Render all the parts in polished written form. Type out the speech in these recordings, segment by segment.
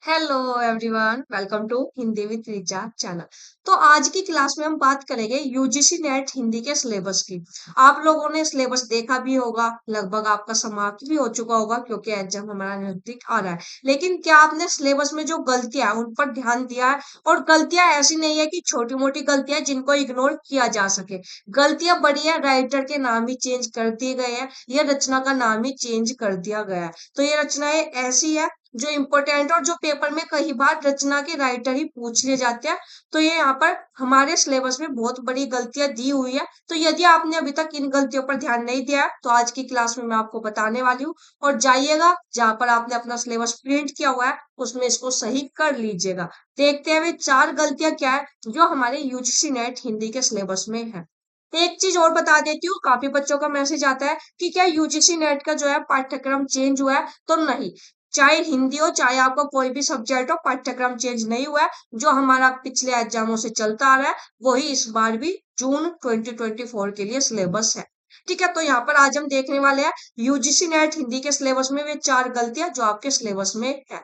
Hello everyone, welcome to Hindi with Richa channel. तो आज की क्लास में हम बात करेंगे यूजीसी नेट हिंदी के सिलेबस की। आप लोगों ने सिलेबस देखा भी होगा, लगभग आपका समाप्त भी हो चुका होगा क्योंकि एग्जाम हमारा नजदीक आ रहा है। लेकिन क्या आपने सिलेबस में जो गलतियां हैं उन पर ध्यान दिया है? और गलतियां ऐसी नहीं है कि छोटी मोटी गलतियां जिनको इग्नोर किया जा सके। गलतियां बड़ी है, राइटर के नाम ही चेंज कर दिए गए हैं, यह रचना का नाम ही चेंज कर दिया गया है। तो ये रचनाएं ऐसी है जो इम्पोर्टेंट और जो पेपर में कई बार रचना के राइटर ही पूछ लिए जाते हैं। तो ये यहाँ पर हमारे सिलेबस में बहुत बड़ी गलतियां दी हुई है। तो यदि आपने अभी तक इन गलतियों पर ध्यान नहीं दिया है, तो आज की क्लास में मैं आपको बताने वाली हूँ। और जाइएगा जहां पर आपने अपना सिलेबस प्रिंट किया हुआ है उसमें इसको सही कर लीजिएगा। देखते हैं वे 4 गलतियां क्या है जो हमारे यूजीसी नेट हिंदी के सिलेबस में है। एक चीज और बता देती हूँ, काफी बच्चों का मैसेज आता है कि क्या यूजीसी नेट का जो है पाठ्यक्रम चेंज हुआ है। तो नहीं, चाहे हिंदी हो चाहे आपका कोई भी सब्जेक्ट हो, पाठ्यक्रम चेंज नहीं हुआ है। जो हमारा पिछले एग्जामों से चलता आ रहा है वही इस बार भी जून 2024 के लिए सिलेबस है। ठीक है, तो यहाँ पर आज हम देखने वाले हैं यूजीसी नेट हिंदी के सिलेबस में वे 4 गलतियां जो आपके सिलेबस में है।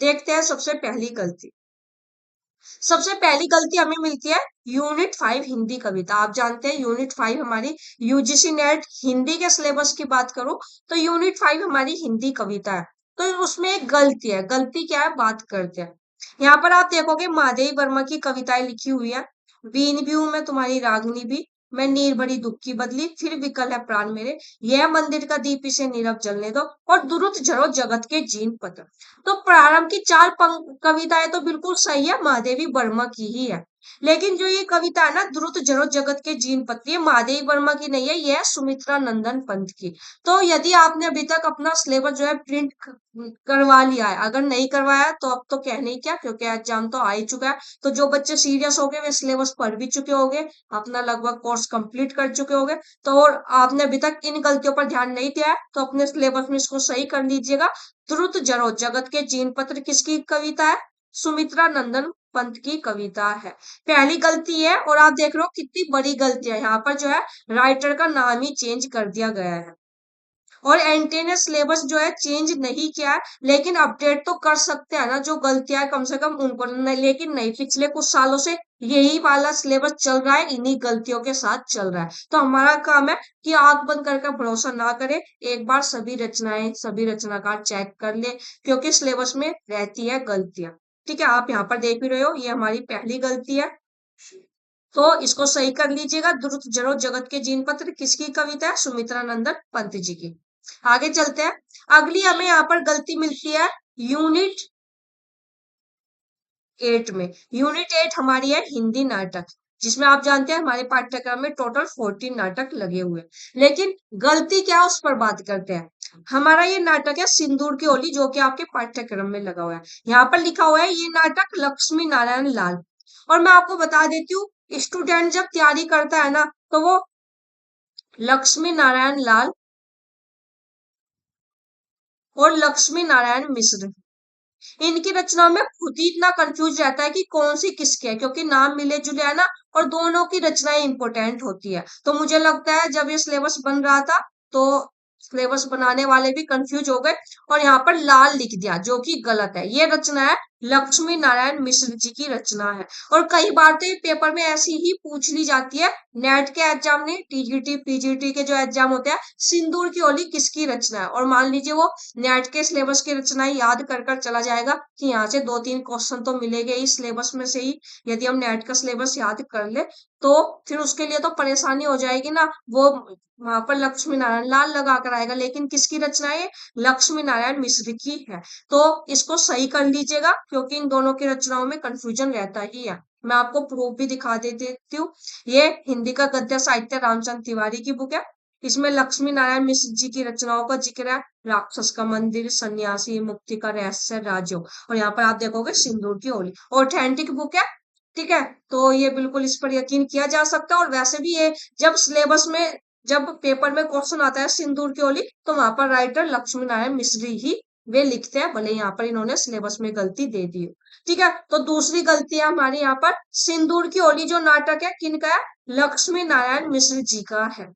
देखते हैं सबसे पहली गलती। सबसे पहली गलती हमें मिलती है यूनिट 5 हिंदी कविता। आप जानते हैं यूनिट 5 हमारी यूजीसी नेट हिंदी के सिलेबस की बात करूं तो यूनिट 5 हमारी हिंदी कविता है। तो उसमें एक गलती है, गलती क्या है बात करते हैं। यहाँ पर आप देखोगे महादेवी वर्मा की कविताएं लिखी हुई है। बीन भी हूं मैं तुम्हारी रागनी भी, मैं नीर भरी दुख की बदली, फिर विकल है प्राण मेरे, यह मंदिर का दीप इसे नीरव जलने दो, और दुरुत झरो जगत के जीन पत्र। तो प्रारंभ की 4 कविताएं तो बिल्कुल सही है, महादेवी वर्मा की ही है। लेकिन जो ये कविता है ना, द्रुत जरो जगत के जीन पत्र, ये महादेवी वर्मा की नहीं है, ये है सुमित्रा नंदन पंत की। तो यदि आपने अभी तक अपना सिलेबस जो है प्रिंट करवा लिया है, अगर नहीं करवाया तो अब तो कहने ही क्या, क्योंकि एग्जाम तो आ ही चुका है। तो जो बच्चे सीरियस हो गए वे सिलेबस पढ़ भी चुके होंगे, अपना लगभग कोर्स कंप्लीट कर चुके होंगे। तो और आपने अभी तक इन गलतियों पर ध्यान नहीं दिया है तो अपने सिलेबस में इसको सही कर लीजिएगा। द्रुत जरो जगत के जीन पत्र किसकी कविता है? सुमित्रा नंदन पंत की कविता है। पहली गलती है, और आप देख रहे हो कितनी बड़ी गलती है, यहाँ पर जो है राइटर का नाम ही चेंज कर दिया गया है। और एनटीए ने सिलेबस जो है चेंज नहीं किया है, लेकिन अपडेट तो कर सकते हैं ना, जो गलतियां है कम से कम उनको लेकिन नहीं, पिछले कुछ सालों से यही वाला सिलेबस चल रहा है, इन्हीं गलतियों के साथ चल रहा है। तो हमारा काम है कि आंख बंद करके भरोसा ना करें, एक बार सभी रचनाएं सभी रचनाकार चेक कर ले, क्योंकि सिलेबस में रहती है गलतियां। ठीक है, आप यहाँ पर देख भी रहे हो, ये हमारी पहली गलती है। तो इसको सही कर लीजिएगा। द्रुत जरो जगत के जीन पत्र किसकी कविता है? सुमित्रा नंदन पंत जी की। आगे चलते हैं। अगली हमें यहाँ पर गलती मिलती है यूनिट 8 में। यूनिट 8 हमारी है हिंदी नाटक, जिसमें आप जानते हैं हमारे पाठ्यक्रम में टोटल 14 नाटक लगे हुए हैं। लेकिन गलती क्या है उस पर बात करते हैं। हमारा ये नाटक है सिंदूर की होली, जो कि आपके पाठ्यक्रम में लगा हुआ है। यहाँ पर लिखा हुआ है ये नाटक लक्ष्मी नारायण लाल। और मैं आपको बता देती हूँ, स्टूडेंट जब तैयारी करता है ना तो वो लक्ष्मी नारायण लाल और लक्ष्मी नारायण मिश्र, इनकी रचनाओं में खुद ही इतना कंफ्यूज रहता है कि कौन सी किसकी है, क्योंकि नाम मिले जुले है ना, और दोनों की रचनाएं इंपॉर्टेंट होती है। तो मुझे लगता है जब ये सिलेबस बन रहा था तो सिलेबस बनाने वाले भी कंफ्यूज हो गए और यहाँ पर लाल लिख दिया, जो कि गलत है। ये रचना है लक्ष्मी नारायण मिश्र जी की रचना है। और कई बार तो ये पेपर में ऐसी ही पूछ ली जाती है, नेट के एग्जाम में, टीजीटी पीजीटी के जो एग्जाम होते हैं, सिंदूर की होली किसकी रचना है। और मान लीजिए वो नेट के सिलेबस की रचनाएं याद कर कर चला जाएगा कि यहाँ से 2-3 क्वेश्चन तो मिलेंगे ही सिलेबस में से ही। यदि हम नेट का सिलेबस याद कर ले तो फिर उसके लिए तो परेशानी हो जाएगी ना। वो वहां पर लक्ष्मी नारायण लाल लगा कर आएगा, लेकिन किसकी रचना है? लक्ष्मी नारायण मिश्र की है। तो इसको सही कर लीजिएगा, क्योंकि इन दोनों की रचनाओं में कंफ्यूजन रहता ही है। मैं आपको प्रूफ भी दिखा देती हूँ। ये हिंदी का गद्य साहित्य रामचंद्र तिवारी की बुक है। इसमें लक्ष्मी नारायण मिश्र जी की रचनाओं का जिक्र है। राक्षस का मंदिर, सन्यासी, मुक्ति का रहस्य, राजयोग, और यहाँ पर आप देखोगे सिंदूर की होली। ऑथेंटिक बुक है। ठीक है, तो ये बिल्कुल इस पर यकीन किया जा सकता है। और वैसे भी ये जब सिलेबस में, जब पेपर में क्वेश्चन आता है सिंदूर की होली, तो वहां पर राइटर लक्ष्मी नारायण मिश्र ही वे लिखते हैं, भले यहाँ पर इन्होंने सिलेबस में गलती दे दी है। ठीक है, तो दूसरी गलती है हमारी यहाँ पर, सिंदूर की होली जो नाटक है किनका है? लक्ष्मी नारायण मिश्र जी का है।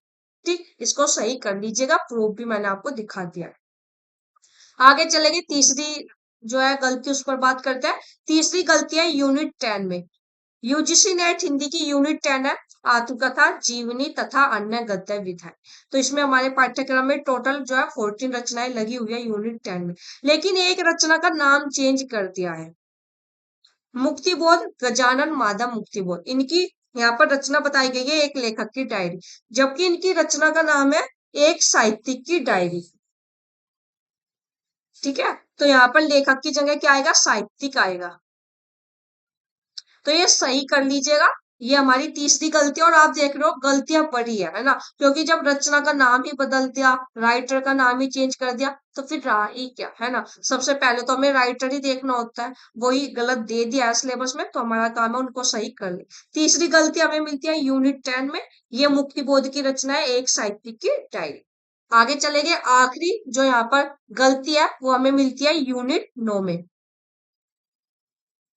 ठीक, इसको सही कर लीजिएगा, प्रूफ भी मैंने आपको दिखा दिया है। आगे चलेंगे तीसरी जो है गलती उस पर बात करते हैं। तीसरी गलती है यूनिट 10 में। यूजीसी नेट हिंदी की यूनिट 10 है आत्मकथा, जीवनी तथा अन्य गद्य विधाएं। तो इसमें हमारे पाठ्यक्रम में टोटल जो है 14 रचनाएं लगी हुई है यूनिट 10 में। लेकिन एक रचना का नाम चेंज कर दिया है। मुक्तिबोध, गजानन माधव मुक्तिबोध, इनकी यहाँ पर रचना बताई गई है एक लेखक की डायरी, जबकि इनकी रचना का नाम है एक साहित्यिक की डायरी। ठीक है, तो यहाँ पर लेखक की जगह क्या आएगा, साहित्यिक आएगा। तो ये सही कर लीजिएगा। ये हमारी तीसरी गलती है और आप देख रहे हो गलतियां बड़ी है ना, क्योंकि जब रचना का नाम ही बदल दिया, राइटर का नाम ही चेंज कर दिया, तो फिर रहा ही क्या, है ना। सबसे पहले तो हमें राइटर ही देखना होता है, वही गलत दे दिया है सिलेबस में, तो हमारा काम है उनको सही कर ले। तीसरी गलती हमें मिलती है यूनिट 10 में। ये मुक्तिबोध की रचना है एक साहित्यिक की डायरी। आगे चले गए, आखिरी जो यहाँ पर गलती है वो हमें मिलती है यूनिट 9 में।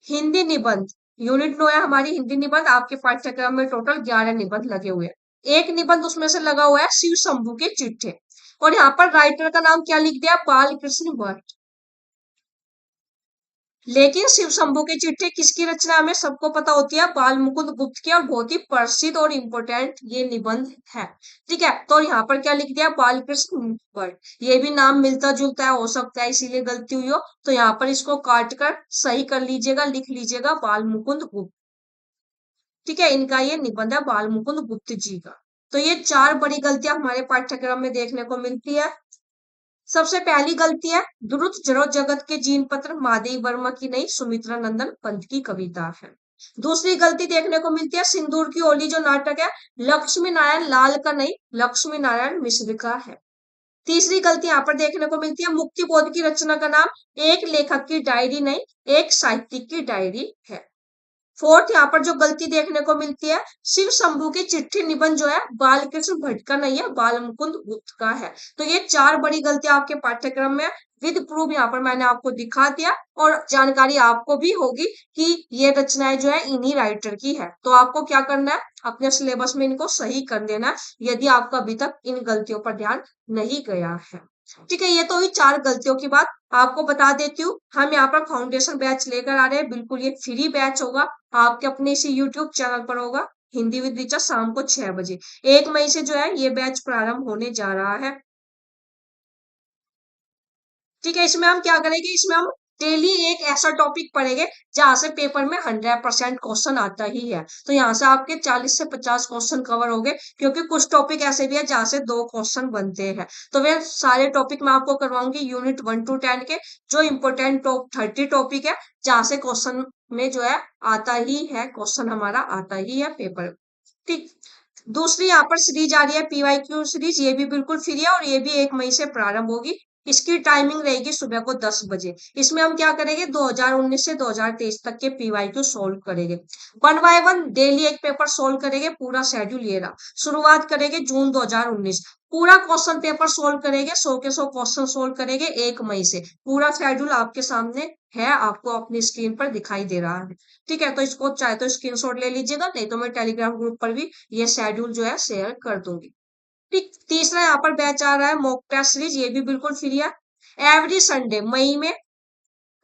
हिंदी निबंध, यूनिट 9 है हमारी हिंदी निबंध। आपके पाठ्यक्रम में टोटल 11 निबंध लगे हुए हैं। एक निबंध उसमें से लगा हुआ है शिव शंभू के चिट्ठे, और यहाँ पर राइटर का नाम क्या लिख दिया, बाल कृष्ण भट्ट। लेकिन शिव शंभू के चिट्ठे किसकी रचना हमें सबको पता होती है, बाल मुकुंद गुप्त की, और बहुत ही प्रसिद्ध और इम्पोर्टेंट ये निबंध है। ठीक है, तो यहाँ पर क्या लिख दिया, बाल कृष्ण भट्ट। ये भी नाम मिलता जुलता है, हो सकता है इसीलिए गलती हुई हो। तो यहाँ पर इसको काट कर सही कर लीजिएगा, लिख लीजिएगा बाल मुकुंद गुप्त। ठीक है, इनका ये निबंध है बाल मुकुंद गुप्त जी का। तो ये चार बड़ी गलतियां हमारे पाठ्यक्रम में देखने को मिलती है। सबसे पहली गलती है द्रुत जरो जगत के जीन पत्र महादेव वर्मा की नहीं, सुमित्रा नंदन पंत की कविता है। दूसरी गलती देखने को मिलती है सिंदूर की होली जो नाटक है, लक्ष्मी नारायण लाल का नहीं, लक्ष्मी नारायण मिश्र का है। तीसरी गलती यहाँ पर देखने को मिलती है मुक्ति बोध की रचना का नाम एक लेखक की डायरी नहीं, एक साहित्यिक की डायरी है। फोर्थ यहाँ पर जो गलती देखने को मिलती है, शिव शंभू की चिट्ठी निबंध जो है बालकृष्ण भट्ट का नहीं है, बाल मुकुंद गुप्त का है। तो ये चार बड़ी गलतियां आपके पाठ्यक्रम में विद प्रूफ यहाँ पर मैंने आपको दिखा दिया, और जानकारी आपको भी होगी कि ये रचनाएं जो है इन्हीं राइटर की है। तो आपको क्या करना है, अपने सिलेबस में इनको सही कर देना है यदि आपका अभी तक इन गलतियों पर ध्यान नहीं गया है। ठीक है, ये तो हुई चार गलतियों की बात। आपको बता देती हूँ, हम यहाँ पर फाउंडेशन बैच लेकर आ रहे हैं, बिल्कुल ये फ्री बैच होगा, आपके अपने इसी यूट्यूब चैनल पर होगा, हिंदी विद ऋचा, शाम को 6 बजे। 1 मई से जो है ये बैच प्रारंभ होने जा रहा है। ठीक है, इसमें हम क्या करेंगे, इसमें हम डेली एक ऐसा टॉपिक पढ़ेंगे जहां से पेपर में 100% क्वेश्चन आता ही है। तो यहाँ से आपके 40 से 50 क्वेश्चन कवर हो गए, क्योंकि कुछ टॉपिक ऐसे भी है जहां से 2 क्वेश्चन बनते हैं। तो वे सारे टॉपिक मैं आपको करवाऊंगी यूनिट 1 to 10 के, जो इम्पोर्टेंट 30 टॉपिक है जहां से क्वेश्चन में जो है आता ही है, क्वेश्चन हमारा आता ही है पेपर। ठीक, दूसरी यहाँ पर सीरीज आ रही है पीवाईक्यू सीरीज, ये भी बिल्कुल फ्री है और ये भी 1 मई से प्रारंभ होगी। इसकी टाइमिंग रहेगी सुबह को 10 बजे। इसमें हम क्या करेंगे, 2019 से 2023 तक के पीवाईक्यू सोल्व करेंगे। 1 बाय 1 डेली एक पेपर सोल्व करेंगे, पूरा शेड्यूल ये रहा। शुरुआत करेंगे जून 2019, पूरा क्वेश्चन पेपर सोल्व करेंगे, 100 के 100 क्वेश्चन सोल्व करेंगे 1 मई से। पूरा शेड्यूल आपके सामने है, आपको अपनी स्क्रीन पर दिखाई दे रहा है। ठीक है, तो इसको चाहे तो स्क्रीनशॉट ले लीजिएगा, नहीं तो मैं टेलीग्राम ग्रुप पर भी ये शेड्यूल जो है शेयर कर दूंगी। ठीक, तीसरा यहाँ पर बैच आ रहा है मॉक टेस्ट सीरीज, ये भी बिल्कुल फ्री है। एवरी संडे मई में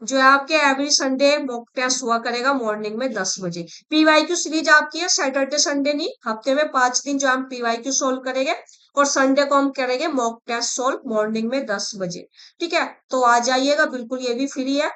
जो है आपके एवरी संडे मॉक टेस्ट हुआ करेगा मॉर्निंग में 10 बजे। पीवाईक्यू सीरीज आपकी है सैटरडे संडे नहीं, हफ्ते में 5 दिन जो हम पीवाईक्यू सोल्व करेंगे, और संडे को हम करेंगे मॉक टेस्ट सोल्व मॉर्निंग में 10 बजे। ठीक है, तो आ जाइएगा, बिल्कुल ये भी फ्री है।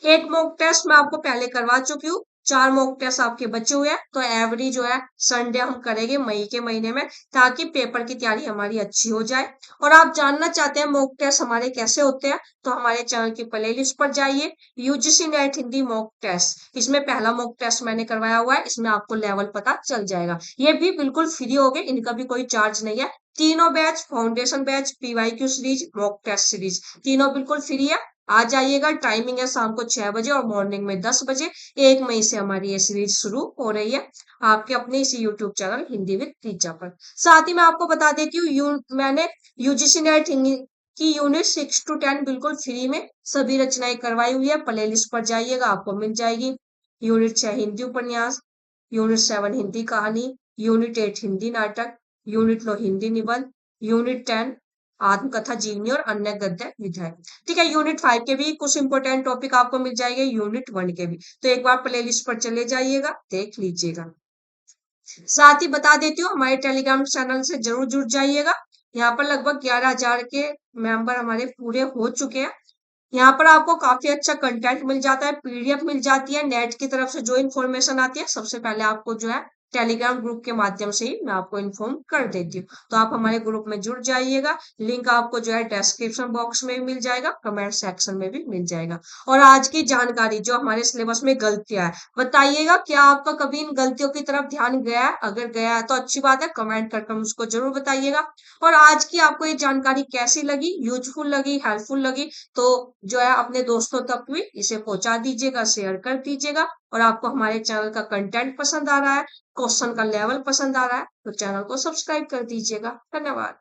एक मॉक टेस्ट मैं आपको पहले करवा चुकी हूँ, 4 मॉक टेस्ट आपके बचे हुए हैं। तो एवरी जो है संडे हम करेंगे मई के महीने में, ताकि पेपर की तैयारी हमारी अच्छी हो जाए। और आप जानना चाहते हैं मॉक टेस्ट हमारे कैसे होते हैं, तो हमारे चैनल की प्लेलिस्ट पर जाइए, UGC NET Hindi mock test, इसमें पहला मॉक टेस्ट मैंने करवाया हुआ है, इसमें आपको लेवल पता चल जाएगा। ये भी बिल्कुल फ्री हो गए, इनका भी कोई चार्ज नहीं है। तीनों batch, foundation batch, PYQ series, mock test series, तीनों बिल्कुल फ्री है। आ जाइएगा, टाइमिंग है शाम को 6 बजे और मॉर्निंग में 10 बजे। 1 मई से हमारी ये सीरीज शुरू हो रही है, आपके अपने इसी यूट्यूब चैनल हिंदी विद टीचा पर। साथ ही मैं आपको बता देती हूँ, मैंने यूजीसी नेट की यूनिट 6 to 10 बिल्कुल फ्री में सभी रचनाएं करवाई हुई है, प्ले लिस्ट पर जाइएगा, आपको मिल जाएगी। यूनिट 6 हिंदी उपन्यास, यूनिट 7 हिंदी कहानी, यूनिट 8 हिंदी नाटक, यूनिट 9 हिंदी निबंध, यूनिट 10 आत्मकथा, जीवनी और अन्य गद्य विधाएं। ठीक है, यूनिट 5 के भी कुछ इंपोर्टेंट टॉपिक आपको मिल जाएंगे, यूनिट 1 के भी। तो एक बार प्लेलिस्ट पर चले जाइएगा, देख लीजिएगा। साथ ही बता देती हूँ, हमारे टेलीग्राम चैनल से जरूर जुड़ जाइएगा। यहाँ पर लगभग 11,000 के मेंबर हमारे पूरे हो चुके हैं। यहाँ पर आपको काफी अच्छा कंटेंट मिल जाता है, पीडीएफ मिल जाती है, नेट की तरफ से जो इन्फॉर्मेशन आती है सबसे पहले आपको जो है टेलीग्राम ग्रुप के माध्यम से ही मैं आपको इन्फॉर्म कर देती हूँ। तो आप हमारे ग्रुप में जुड़ जाइएगा, लिंक आपको जो है डिस्क्रिप्शन बॉक्स में भी मिल जाएगा, कमेंट सेक्शन में भी मिल जाएगा। और आज की जानकारी जो हमारे सिलेबस में गलतियां है, बताइएगा क्या आपका कभी इन गलतियों की तरफ ध्यान गया है? अगर गया है तो अच्छी बात है, कमेंट करके मुझको जरूर बताइएगा। और आज की आपको ये जानकारी कैसी लगी, यूजफुल लगी, हेल्पफुल लगी, तो जो है अपने दोस्तों तक भी इसे पहुंचा दीजिएगा, शेयर कर दीजिएगा। और आपको हमारे चैनल का कंटेंट पसंद आ रहा है, क्वेश्चन का लेवल पसंद आ रहा है, तो चैनल को सब्सक्राइब कर दीजिएगा। धन्यवाद।